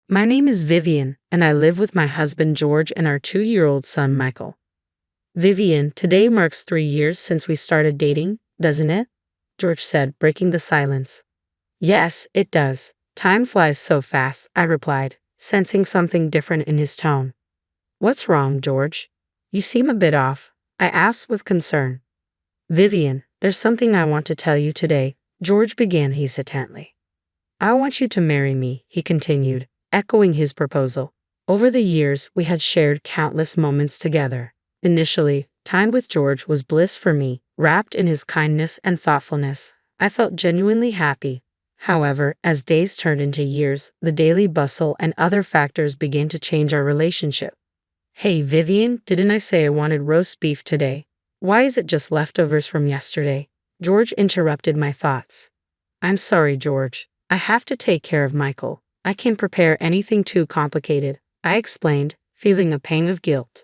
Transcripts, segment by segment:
My name is Vivian, and I live with my husband George and our 2-year-old son Michael. Vivian, today marks 3 years since we started dating, doesn't it? George said, breaking the silence. Yes, it does. Time flies so fast, I replied, sensing something different in his tone. What's wrong, George? You seem a bit off, I asked with concern. Vivian, there's something I want to tell you today, George began hesitantly. I want you to marry me, he continued, echoing his proposal. Over the years, we had shared countless moments together. Initially, time with George was bliss for me, wrapped in his kindness and thoughtfulness. I felt genuinely happy. However, as days turned into years, the daily bustle and other factors began to change our relationship. Hey, Vivian, didn't I say I wanted roast beef today? Why is it just leftovers from yesterday? George interrupted my thoughts. I'm sorry, George. I have to take care of Michael. I can't prepare anything too complicated, I explained, feeling a pang of guilt.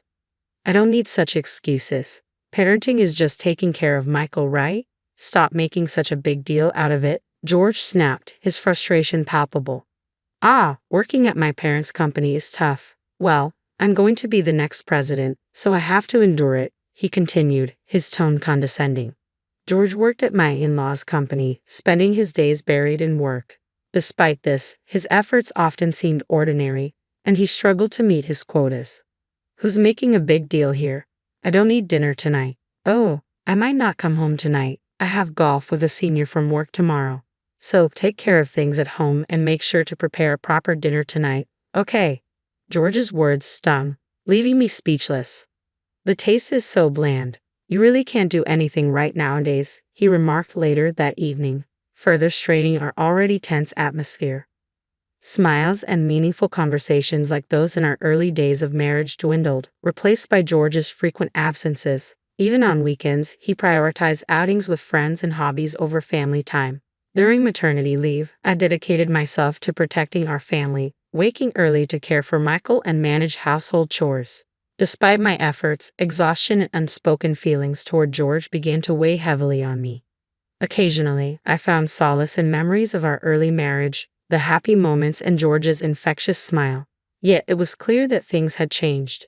I don't need such excuses. Parenting is just taking care of Michael, right? Stop making such a big deal out of it, George snapped, his frustration palpable. Working at my parents' company is tough. Well, I'm going to be the next president, so I have to endure it, he continued, his tone condescending. George worked at my in-laws' company, spending his days buried in work. Despite this, his efforts often seemed ordinary, and he struggled to meet his quotas. Who's making a big deal here? I don't need dinner tonight. Oh, I might not come home tonight. I have golf with a senior from work tomorrow. So take care of things at home and make sure to prepare a proper dinner tonight, okay? George's words stung, leaving me speechless. The taste is so bland. You really can't do anything right nowadays, he remarked later that evening, further straining our already tense atmosphere. Smiles and meaningful conversations like those in our early days of marriage dwindled, replaced by George's frequent absences. Even on weekends, he prioritized outings with friends and hobbies over family time. During maternity leave, I dedicated myself to protecting our family, waking early to care for Michael and manage household chores. Despite my efforts, exhaustion and unspoken feelings toward George began to weigh heavily on me. Occasionally, I found solace in memories of our early marriage, the happy moments and George's infectious smile. Yet it was clear that things had changed.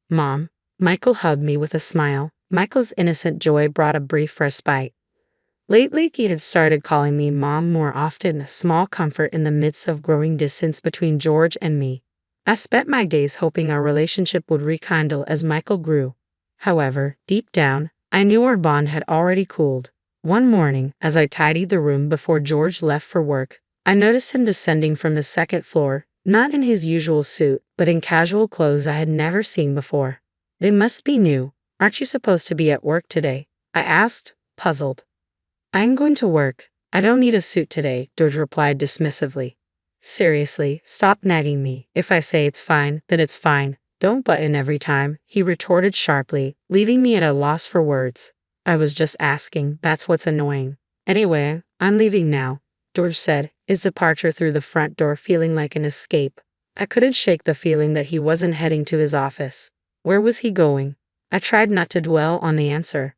Mom, Michael hugged me with a smile. Michael's innocent joy brought a brief respite. Lately, he had started calling me Mom more often, a small comfort in the midst of growing distance between George and me. I spent my days hoping our relationship would rekindle as Michael grew. However, deep down, I knew our bond had already cooled. One morning, as I tidied the room before George left for work, I noticed him descending from the second floor, not in his usual suit, but in casual clothes I had never seen before. They must be new. Aren't you supposed to be at work today? I asked, puzzled. I'm going to work. I don't need a suit today, George replied dismissively. Seriously, stop nagging me. If I say it's fine, then it's fine. Don't butt in every time, he retorted sharply, leaving me at a loss for words. I was just asking, that's what's annoying. Anyway, I'm leaving now, George said, his departure through the front door feeling like an escape. I couldn't shake the feeling that he wasn't heading to his office. Where was he going? I tried not to dwell on the answer.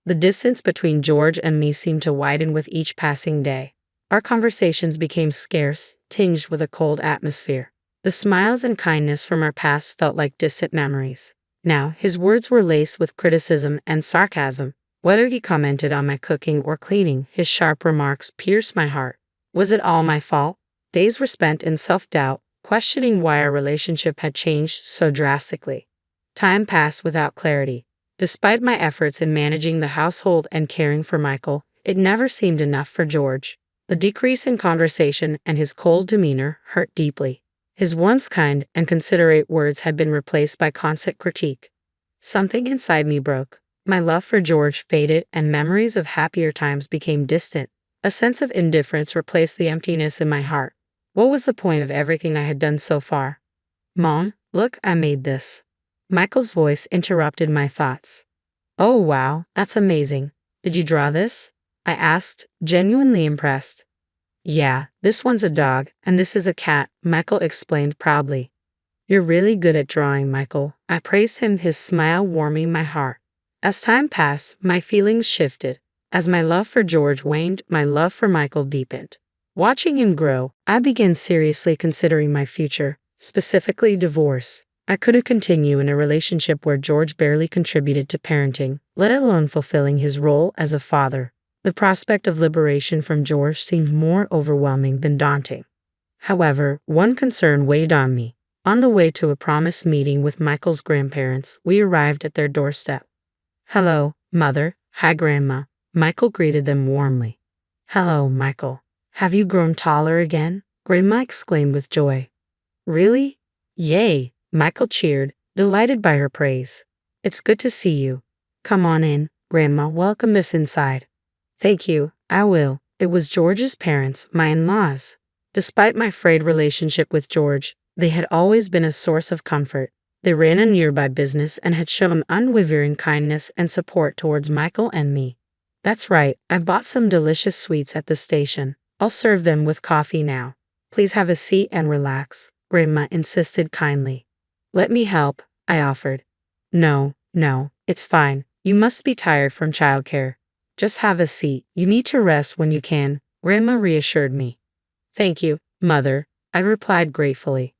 The distance between George and me seemed to widen with each passing day. Our conversations became scarce, tinged with a cold atmosphere. The smiles and kindness from our past felt like distant memories. Now, his words were laced with criticism and sarcasm. Whether he commented on my cooking or cleaning, his sharp remarks pierced my heart. Was it all my fault? Days were spent in self-doubt, questioning why our relationship had changed so drastically. Time passed without clarity. Despite my efforts in managing the household and caring for Michael, it never seemed enough for George. The decrease in conversation and his cold demeanor hurt deeply. His once kind and considerate words had been replaced by constant critique. Something inside me broke. My love for George faded and memories of happier times became distant. A sense of indifference replaced the emptiness in my heart. What was the point of everything I had done so far? Mom, look, I made this. Michael's voice interrupted my thoughts. Oh wow, that's amazing. Did you draw this? I asked, genuinely impressed. Yeah, this one's a dog, and this is a cat, Michael explained proudly. You're really good at drawing, Michael. I praised him, his smile warming my heart. As time passed, my feelings shifted. As my love for George waned, my love for Michael deepened. Watching him grow, I began seriously considering my future. specifically divorce. I couldn't continue in a relationship where George barely contributed to parenting, let alone fulfilling his role as a father. The prospect of liberation from George seemed more overwhelming than daunting. However, one concern weighed on me. On the way to a promised meeting with Michael's grandparents, we arrived at their doorstep. "Hello, Mother." "Hi, Grandma." Michael greeted them warmly. "Hello, Michael. Have you grown taller again?" Grandma exclaimed with joy. "Really?" "Yay!" Michael cheered, delighted by her praise. "It's good to see you. Come on in, Grandma. Welcome us inside." "Thank you, I will." It was George's parents, my in-laws. Despite my frayed relationship with George, they had always been a source of comfort. They ran a nearby business and had shown unwavering kindness and support towards Michael and me. "That's right, I bought some delicious sweets at the station. I'll serve them with coffee now. Please have a seat and relax," Grandma insisted kindly. "Let me help," I offered. No, it's fine. You must be tired from childcare. Just have a seat. You need to rest when you can," Grandma reassured me. "Thank you, Mother," I replied gratefully.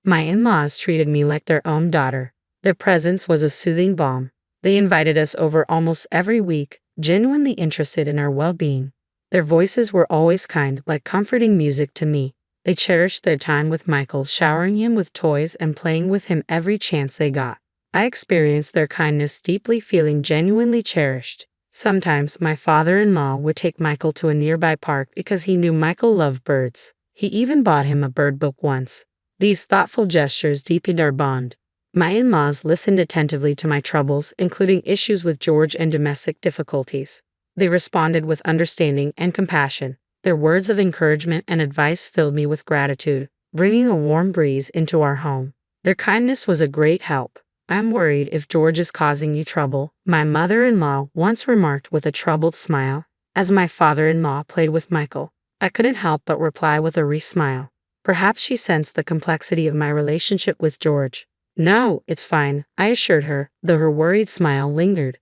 My in-laws treated me like their own daughter. Their presence was a soothing balm. They invited us over almost every week, genuinely interested in our well-being. Their voices were always kind, like comforting music to me. They cherished their time with Michael, showering him with toys and playing with him every chance they got. I experienced their kindness deeply, feeling genuinely cherished. Sometimes my father-in-law would take Michael to a nearby park because he knew Michael loved birds. He even bought him a bird book once. These thoughtful gestures deepened our bond. My in-laws listened attentively to my troubles, including issues with George and domestic difficulties. They responded with understanding and compassion. Their words of encouragement and advice filled me with gratitude, bringing a warm breeze into our home. Their kindness was a great help. "I'm worried if George is causing you trouble," my mother-in-law once remarked with a troubled smile, as my father-in-law played with Michael. I couldn't help but reply with a smile. Perhaps she sensed the complexity of my relationship with George. "No, it's fine," I assured her, though her worried smile lingered.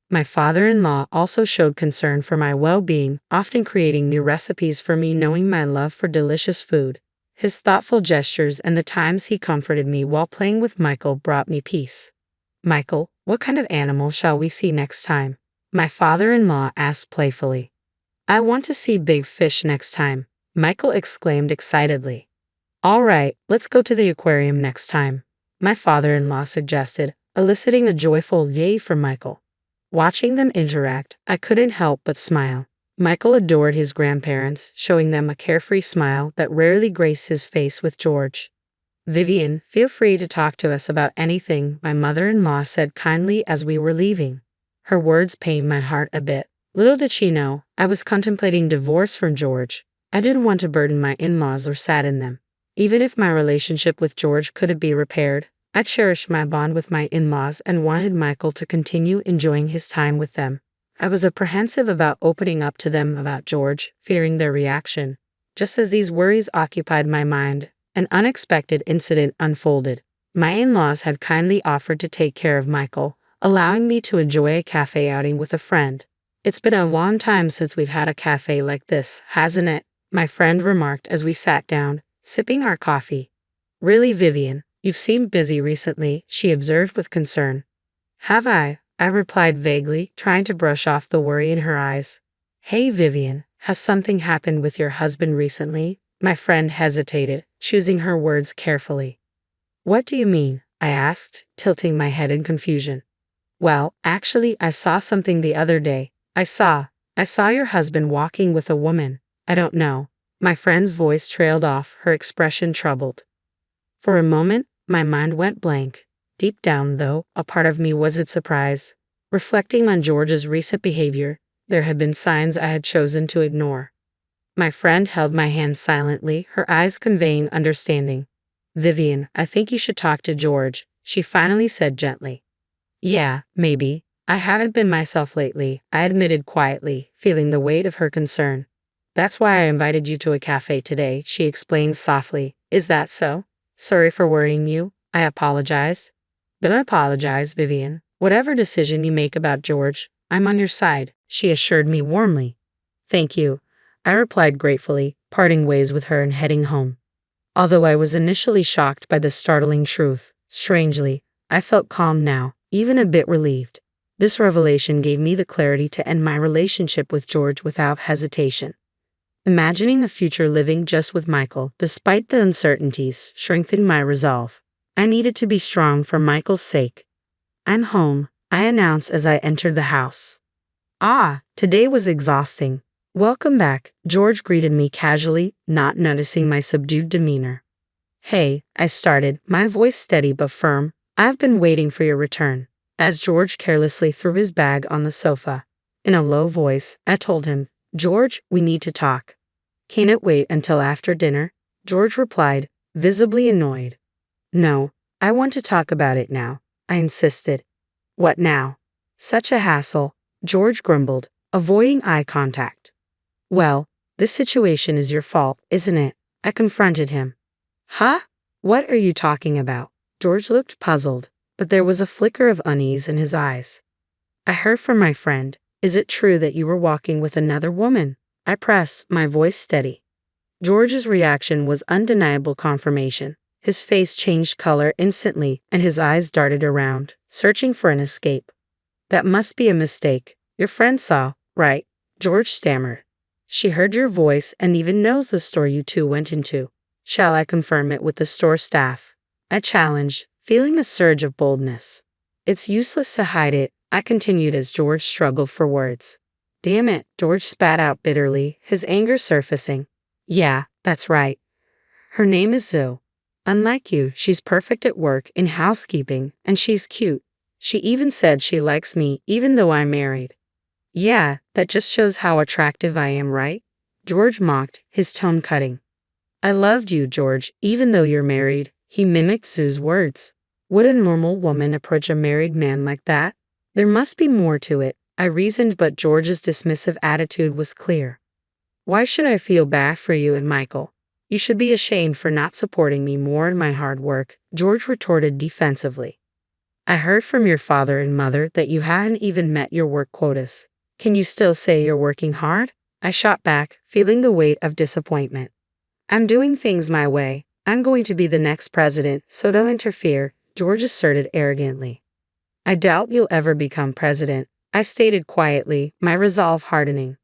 My father-in-law also showed concern for my well-being, often creating new recipes for me, knowing my love for delicious food. His thoughtful gestures and the times he comforted me while playing with Michael brought me peace. "Michael, what kind of animal shall we see next time?" my father-in-law asked playfully. "I want to see big fish next time," Michael exclaimed excitedly. "All right, let's go to the aquarium next time," my father-in-law suggested, eliciting a joyful yay from Michael. Watching them interact, I couldn't help but smile. Michael adored his grandparents, showing them a carefree smile that rarely graced his face with George. "Vivian, feel free to talk to us about anything," my mother-in-law said kindly as we were leaving. Her words pained my heart a bit. Little did she know, I was contemplating divorce from George. I didn't want to burden my in-laws or sadden them. Even if my relationship with George couldn't be repaired, I cherished my bond with my in-laws and wanted Michael to continue enjoying his time with them. I was apprehensive about opening up to them about George, fearing their reaction. Just as these worries occupied my mind, an unexpected incident unfolded. My in-laws had kindly offered to take care of Michael, allowing me to enjoy a cafe outing with a friend. "It's been a long time since we've had a cafe like this, hasn't it?" my friend remarked as we sat down, sipping our coffee. "Really, Vivian, you've seemed busy recently," she observed with concern. "Have I?" I replied vaguely, trying to brush off the worry in her eyes. "Hey, Vivian, has something happened with your husband recently?" My friend hesitated, choosing her words carefully. "What do you mean?" I asked, tilting my head in confusion. "Well, actually, I saw something the other day. I saw your husband walking with a woman. I don't know." My friend's voice trailed off, her expression troubled. For a moment, my mind went blank. Deep down, though, a part of me wasn't surprised. Reflecting on George's recent behavior, there had been signs I had chosen to ignore. My friend held my hand silently, her eyes conveying understanding. "Vivian, I think you should talk to George," she finally said gently. "Yeah, maybe. I haven't been myself lately," I admitted quietly, feeling the weight of her concern. "That's why I invited you to a cafe today," she explained softly. "Is that so? Sorry for worrying you." I apologized. "Don't apologize, Vivian. Whatever decision you make about George, I'm on your side," she assured me warmly. "Thank you," I replied gratefully, parting ways with her and heading home. Although I was initially shocked by the startling truth, strangely, I felt calm now, even a bit relieved. This revelation gave me the clarity to end my relationship with George without hesitation. Imagining a future living just with Michael, despite the uncertainties, strengthened my resolve. I needed to be strong for Michael's sake. "I'm home," I announced as I entered the house. "Ah, today was exhausting." "Welcome back," George greeted me casually, not noticing my subdued demeanor. "Hey," I started, my voice steady but firm, "I've been waiting for your return." As George carelessly threw his bag on the sofa. In a low voice, I told him, "George, we need to talk." "Can it wait until after dinner?" George replied, visibly annoyed. "No, I want to talk about it now," I insisted. "What now?" "Such a hassle," George grumbled, avoiding eye contact. "Well, this situation is your fault, isn't it?" I confronted him. "Huh? What are you talking about?" George looked puzzled, but there was a flicker of unease in his eyes. "I heard from my friend. Is it true that you were walking with another woman?" I pressed, my voice steady. George's reaction was undeniable confirmation. His face changed color instantly, and his eyes darted around, searching for an escape. "That must be a mistake. Your friend saw, right?" George stammered. "She heard your voice and even knows the store you two went into." "Shall I confirm it with the store staff?" I challenged, feeling a surge of boldness. "It's useless to hide it," I continued as George struggled for words. "Damn it," George spat out bitterly, his anger surfacing. "Yeah, that's right. Her name is Zoe. Unlike you, she's perfect at work, in housekeeping, and she's cute. She even said she likes me, even though I'm married." "Yeah, that just shows how attractive I am, right?" George mocked, his tone cutting. "I loved you, George, even though you're married," he mimicked Zoe's words. Would a normal woman approach a married man like that? There must be more to it, I reasoned, but George's dismissive attitude was clear. "Why should I feel bad for you and Michael? You should be ashamed for not supporting me more in my hard work," George retorted defensively. "I heard from your father and mother that you hadn't even met your work quotas. Can you still say you're working hard?" I shot back, feeling the weight of disappointment. "I'm doing things my way. I'm going to be the next president, so don't interfere," George asserted arrogantly. "I doubt you'll ever become president," I stated quietly, my resolve hardening.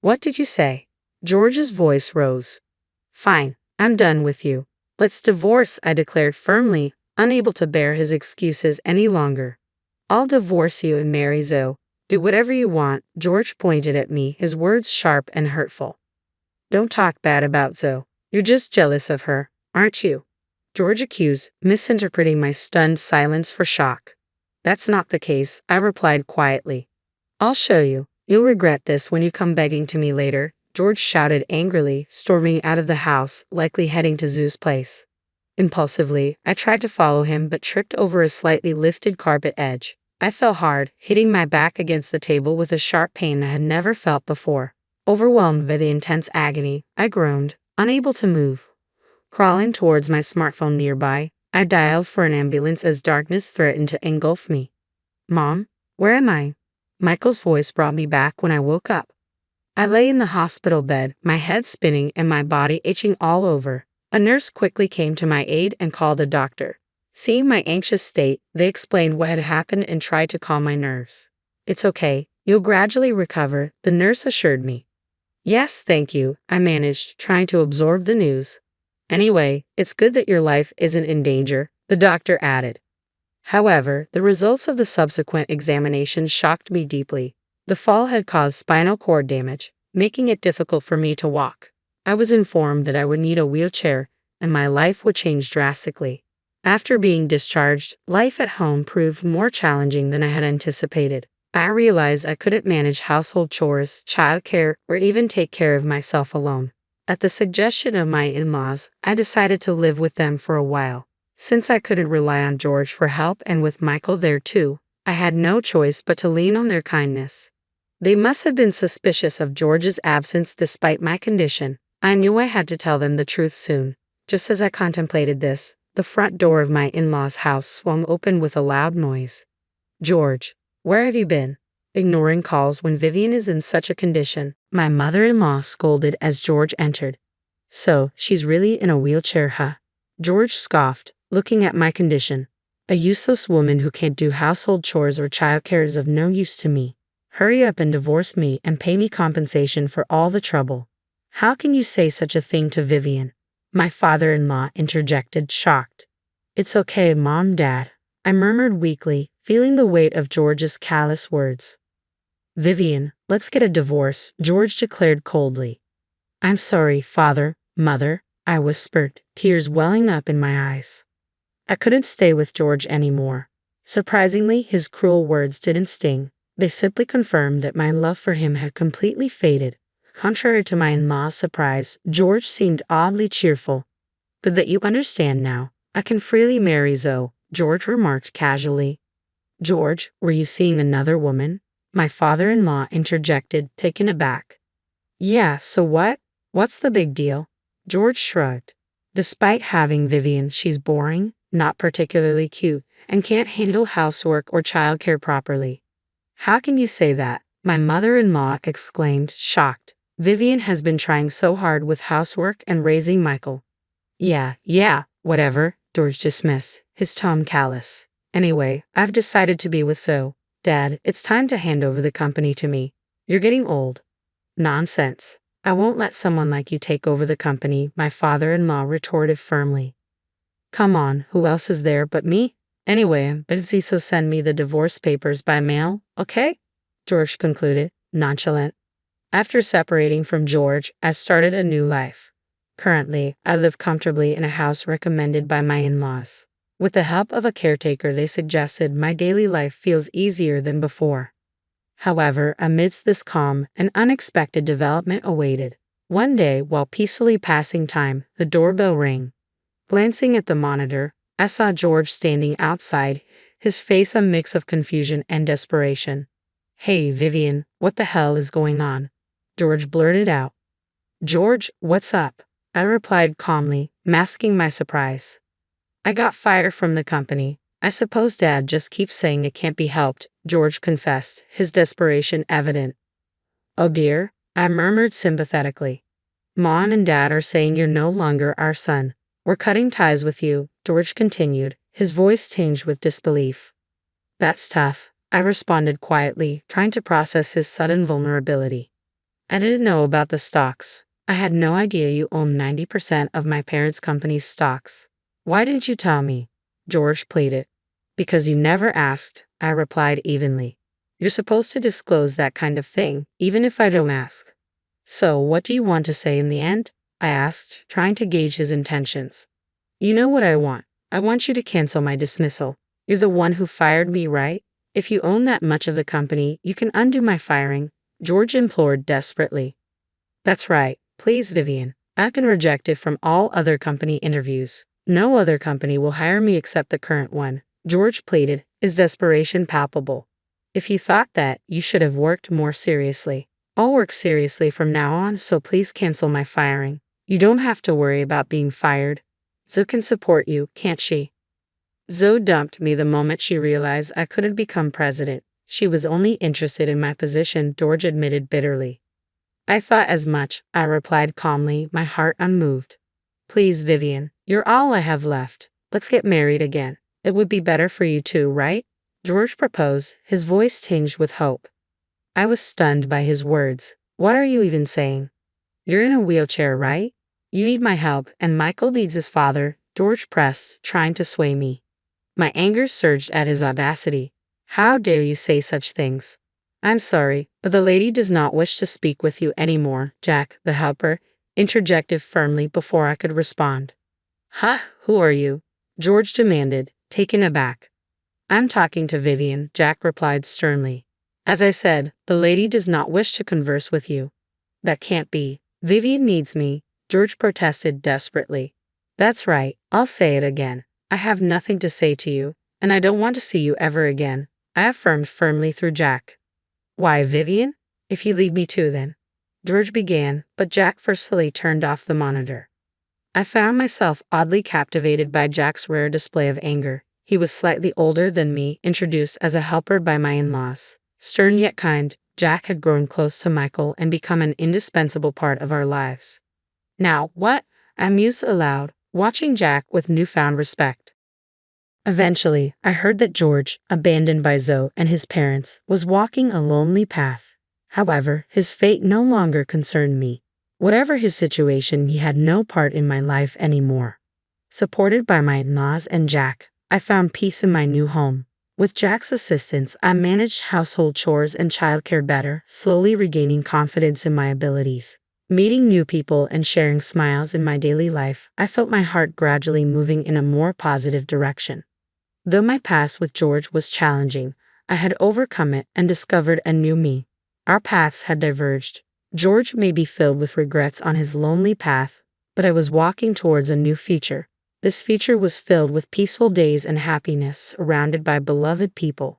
"What did you say?" George's voice rose. "Fine, I'm done with you. Let's divorce," I declared firmly, unable to bear his excuses any longer. "I'll divorce you and marry Zoe. Do whatever you want," George pointed at me, his words sharp and hurtful. "Don't talk bad about Zoe. You're just jealous of her, aren't you?" George accused, misinterpreting my stunned silence for shock. "That's not the case," I replied quietly. "I'll show you. You'll regret this when you come begging to me later," George shouted angrily, storming out of the house, likely heading to Zoe's place. Impulsively, I tried to follow him but tripped over a slightly lifted carpet edge. I fell hard, hitting my back against the table with a sharp pain I had never felt before. Overwhelmed by the intense agony, I groaned, unable to move. Crawling towards my smartphone nearby, I dialed for an ambulance as darkness threatened to engulf me. "Mom, where am I?" Michael's voice brought me back when I woke up. I lay in the hospital bed, my head spinning and my body itching all over. A nurse quickly came to my aid and called a doctor. Seeing my anxious state, they explained what had happened and tried to calm my nerves. "It's okay, you'll gradually recover," the nurse assured me. "Yes, thank you," I managed, trying to absorb the news. "Anyway, it's good that your life isn't in danger," the doctor added. However, the results of the subsequent examination shocked me deeply. The fall had caused spinal cord damage, making it difficult for me to walk. I was informed that I would need a wheelchair, and my life would change drastically. After being discharged, life at home proved more challenging than I had anticipated. I realized I couldn't manage household chores, childcare, or even take care of myself alone. At the suggestion of my in-laws, I decided to live with them for a while. Since I couldn't rely on George for help and with Michael there too, I had no choice but to lean on their kindness. They must have been suspicious of George's absence despite my condition. I knew I had to tell them the truth soon. Just as I contemplated this, the front door of my in-laws' house swung open with a loud noise. "George, where have you been?" Ignoring calls when Vivian is in such a condition, my mother-in-law scolded as George entered. So, she's really in a wheelchair, huh? George scoffed, looking at my condition. A useless woman who can't do household chores or childcare is of no use to me. Hurry up and divorce me and pay me compensation for all the trouble. How can you say such a thing to Vivian? My father-in-law interjected, shocked. It's okay, Mom, Dad, I murmured weakly, feeling the weight of George's callous words. Vivian, let's get a divorce, George declared coldly. I'm sorry, Father, Mother, I whispered, tears welling up in my eyes. I couldn't stay with George anymore. Surprisingly, his cruel words didn't sting. They simply confirmed that my love for him had completely faded. Contrary to my in-law's surprise, George seemed oddly cheerful. Good that you understand now. I can freely marry Zoe, George remarked casually. George, were you seeing another woman? My father-in-law interjected, taken aback. Yeah, so what? What's the big deal? George shrugged. Despite having Vivian, she's boring, not particularly cute, and can't handle housework or childcare properly. How can you say that? My mother-in-law exclaimed, shocked. Vivian has been trying so hard with housework and raising Michael. Yeah, whatever, George dismissed, his tone callous. Anyway, I've decided to be with Zoe. Dad, it's time to hand over the company to me. You're getting old. Nonsense. I won't let someone like you take over the company, my father-in-law retorted firmly. Come on, who else is there but me? Anyway, I'm busy, so send me the divorce papers by mail, okay? George concluded, nonchalant. After separating from George, I started a new life. Currently, I live comfortably in a house recommended by my in-laws. With the help of a caretaker, they suggested my daily life feels easier than before. However, amidst this calm, an unexpected development awaited. One day, while peacefully passing time, the doorbell rang. Glancing at the monitor, I saw George standing outside, his face a mix of confusion and desperation. Hey, Vivian, what the hell is going on? George blurted out. George, what's up? I replied calmly, masking my surprise. I got fired from the company. I suppose Dad just keeps saying it can't be helped, George confessed, his desperation evident. Oh dear, I murmured sympathetically. Mom and Dad are saying you're no longer our son. We're cutting ties with you, George continued, his voice tinged with disbelief. That's tough, I responded quietly, trying to process his sudden vulnerability. I didn't know about the stocks. I had no idea you owned 90% of my parents' company's stocks. Why didn't you tell me? George pleaded. Because you never asked, I replied evenly. You're supposed to disclose that kind of thing, even if I don't ask. So, what do you want to say in the end? I asked, trying to gauge his intentions. You know what I want. I want you to cancel my dismissal. You're the one who fired me, right? If you own that much of the company, you can undo my firing, George implored desperately. That's right. Please, Vivian. I've been rejected from all other company interviews. No other company will hire me except the current one, George pleaded, his desperation palpable. If you thought that, you should have worked more seriously. I'll work seriously from now on, so please cancel my firing. You don't have to worry about being fired. Zoe can support you, can't she? Zoe dumped me the moment she realized I couldn't become president. She was only interested in my position, George admitted bitterly. I thought as much, I replied calmly, my heart unmoved. Please, Vivian, you're all I have left. Let's get married again. It would be better for you too, right? George proposed, his voice tinged with hope. I was stunned by his words. What are you even saying? You're in a wheelchair, right? You need my help, and Michael needs his father, George pressed, trying to sway me. My anger surged at his audacity. How dare you say such things? I'm sorry, but the lady does not wish to speak with you anymore, Jack, the helper, interjected firmly before I could respond. Huh? Who are you? George demanded, taken aback. I'm talking to Vivian, Jack replied sternly. As I said, the lady does not wish to converse with you. That can't be. Vivian needs me, George protested desperately. That's right, I'll say it again. I have nothing to say to you, and I don't want to see you ever again, I affirmed firmly through Jack. Why, Vivian? If you leave me too, then. George began, but Jack forcefully turned off the monitor. I found myself oddly captivated by Jack's rare display of anger. He was slightly older than me, introduced as a helper by my in-laws. Stern yet kind, Jack had grown close to Michael and become an indispensable part of our lives. Now, what? I mused aloud, watching Jack with newfound respect. Eventually, I heard that George, abandoned by Zoe and his parents, was walking a lonely path. However, his fate no longer concerned me. Whatever his situation, he had no part in my life anymore. Supported by my in-laws and Jack, I found peace in my new home. With Jack's assistance, I managed household chores and childcare better, slowly regaining confidence in my abilities. Meeting new people and sharing smiles in my daily life, I felt my heart gradually moving in a more positive direction. Though my past with George was challenging, I had overcome it and discovered a new me. Our paths had diverged. George may be filled with regrets on his lonely path, but I was walking towards a new future. This future was filled with peaceful days and happiness, surrounded by beloved people.